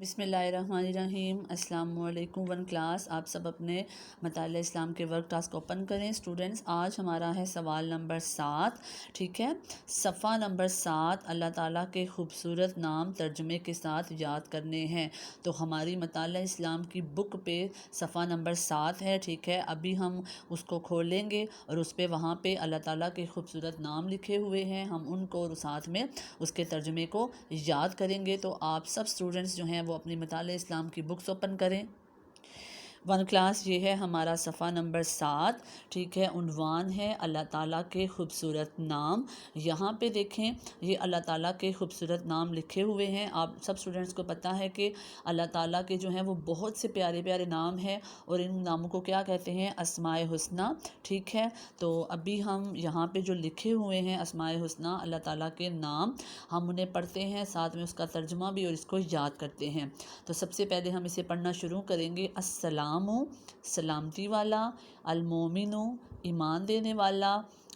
بسم اللہ الرحمن الرحیم۔ السلام علیکم ون کلاس، آپ سب اپنے مطالعہ اسلام کے ورک ٹاسک اوپن کریں۔ اسٹوڈنٹس، آج ہمارا ہے سوال نمبر 7، ٹھیک ہے۔ صفحہ نمبر 7، اللہ تعالیٰ کے خوبصورت نام ترجمے کے ساتھ یاد کرنے ہیں۔ تو ہماری مطالعہ اسلام کی بک پہ صفحہ نمبر 7 ہے، ٹھیک ہے۔ ابھی ہم اس کو کھولیں گے اور اس پہ وہاں پہ اللہ تعالیٰ کے خوبصورت نام لکھے ہوئے ہیں، ہم ان کو ساتھ میں اس کے ترجمے کو یاد کریں گے۔ تو آپ سب اسٹوڈنٹس جو ہیں وہ اپنی مطالعہ اسلام کی بکس اوپن کریں۔ ون کلاس، یہ ہے ہمارا صفحہ نمبر 7، ٹھیک ہے۔ عنوان ہے اللہ تعالیٰ کے خوبصورت نام۔ یہاں پہ دیکھیں، یہ اللہ تعالیٰ کے خوبصورت نام لکھے ہوئے ہیں۔ آپ سب اسٹوڈنٹس کو پتہ ہے کہ اللہ تعالیٰ کے جو ہیں وہ بہت سے پیارے پیارے نام ہیں، اور ان ناموں کو کیا کہتے ہیں؟ اسماء حسنی، ٹھیک ہے۔ تو ابھی ہم یہاں پہ جو لکھے ہوئے ہیں اسماء حسنی، اللہ تعالیٰ کے نام، ہم انہیں پڑھتے ہیں، ساتھ میں اس کا ترجمہ بھی اور اس کو یاد کرتے ہیں۔ تو سب سے پہلے ہم اسے پڑھنا شروع کریں گے۔ السلام، سلامتی والا، المومن، ایمان دینے والا،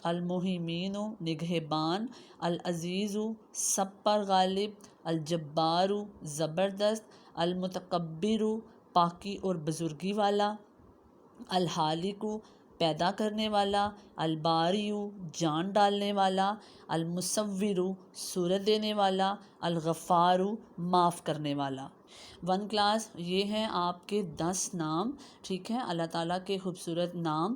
المحیمین، نگہبان، العزیز، سب پر غالب، الجبار، زبردست، المتکبر، پاکی اور بزرگی والا، الخالق، پیدا کرنے والا، الباری، جان ڈالنے والا، المصور، صورت دینے والا، الغفار، معاف کرنے والا۔ ون کلاس، یہ ہیں آپ کے 10 نام، ٹھیک ہے، اللہ تعالیٰ کے خوبصورت نام،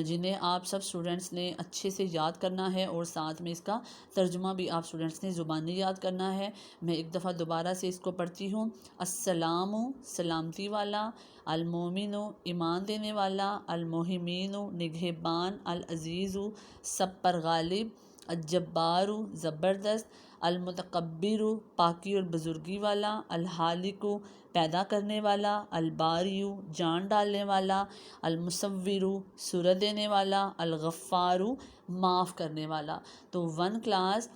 جنہیں آپ سب اسٹوڈنٹس نے اچھے سے یاد کرنا ہے، اور ساتھ میں اس کا ترجمہ بھی آپ اسٹوڈنٹس نے زبانی یاد کرنا ہے۔ میں ایک دفعہ دوبارہ سے اس کو پڑھتی ہوں۔ السلام، سلامتی والا، المومن، ایمان دینے والا، المحیمین، نگہبان، العزیز، سب پر غالب، الجبار، زبردست، المتکبر، پاکی اور بزرگی والا، الخالق، پیدا کرنے والا، الباری، جان ڈالنے والا، المصور، صورت دینے والا، الغفار، معاف کرنے والا۔ تو ون کلاس،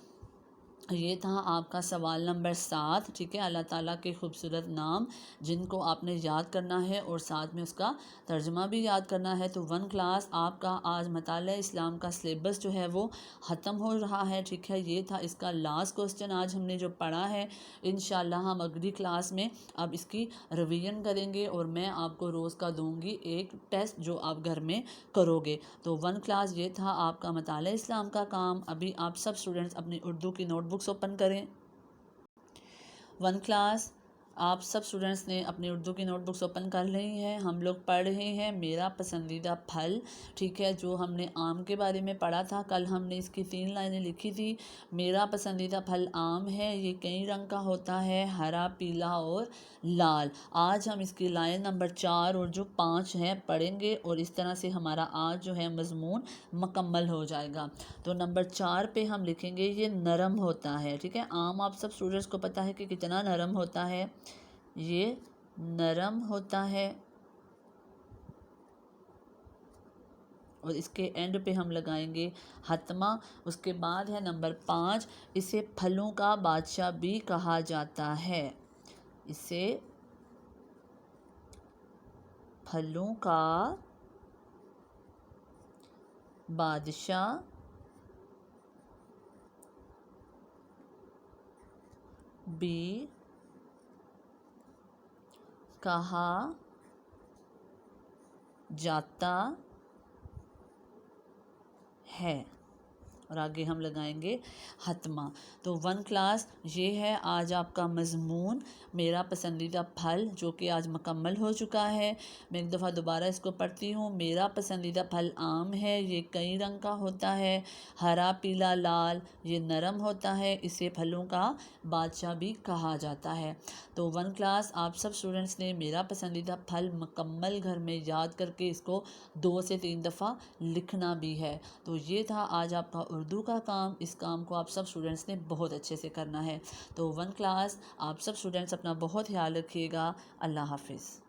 یہ تھا آپ کا سوال نمبر 7، ٹھیک ہے۔ اللہ تعالیٰ کے خوبصورت نام جن کو آپ نے یاد کرنا ہے اور ساتھ میں اس کا ترجمہ بھی یاد کرنا ہے۔ تو ون کلاس، آپ کا آج مطالعہ اسلام کا سلیبس جو ہے وہ ختم ہو رہا ہے، ٹھیک ہے۔ یہ تھا اس کا لاسٹ کوسچن آج ہم نے جو پڑھا ہے۔ انشاءاللہ ہم اگلی کلاس میں اب اس کی ریویژن کریں گے، اور میں آپ کو روز کا دوں گی ایک ٹیسٹ جو آپ گھر میں کرو گے۔ تو ون کلاس، یہ تھا آپ کا مطالعہ اسلام کا کام۔ ابھی آپ سب اسٹوڈنٹس اپنی اردو کی نوٹ بکس اوپن کریں۔ ون کلاس، آپ سب اسٹوڈنٹس نے اپنی اردو کی نوٹ بکس اوپن کر لی ہیں۔ ہم لوگ پڑھ رہے ہیں میرا پسندیدہ پھل، ٹھیک ہے، جو ہم نے آم کے بارے میں پڑھا تھا۔ کل ہم نے اس کی 3 لائنیں لکھی تھی۔ میرا پسندیدہ پھل آم ہے، یہ کئی رنگ کا ہوتا ہے، ہرا، پیلا اور لال۔ آج ہم اس کی لائن نمبر 4 اور جو 5 ہیں پڑھیں گے، اور اس طرح سے ہمارا آج جو ہے مضمون مکمل ہو جائے گا۔ تو نمبر 4 پہ ہم لکھیں گے یہ نرم ہوتا ہے، ٹھیک ہے۔ آم آپ سب اسٹوڈنٹس کو پتہ ہے کہ کتنا نرم ہوتا ہے، یہ نرم ہوتا ہے، اور اس کے اینڈ پہ ہم لگائیں گے حتمہ۔ اس کے بعد ہے نمبر 5، اسے پھلوں کا بادشاہ بھی کہا جاتا ہے، اسے پھلوں کا بادشاہ بھی کہا جاتا ہے، اور آگے ہم لگائیں گے حتمہ۔ تو ون کلاس، یہ ہے آج آپ کا مضمون میرا پسندیدہ پھل، جو کہ آج مکمل ہو چکا ہے۔ میں ایک دفعہ دوبارہ اس کو پڑھتی ہوں۔ میرا پسندیدہ پھل آم ہے، یہ کئی رنگ کا ہوتا ہے، ہرا، پیلا، لال، یہ نرم ہوتا ہے، اسے پھلوں کا بادشاہ بھی کہا جاتا ہے۔ تو ون کلاس، آپ سب اسٹوڈنٹس نے میرا پسندیدہ پھل مکمل گھر میں یاد کر کے اس کو 2 سے 3 دفعہ لکھنا بھی ہے۔ تو یہ تھا آج آپ کا اردو کا کام۔ اس کام کو آپ سب اسٹوڈنٹس نے بہت اچھے سے کرنا ہے۔ تو ون کلاس، آپ سب اسٹوڈنٹس اپنا بہت خیال رکھیے گا۔ اللہ حافظ۔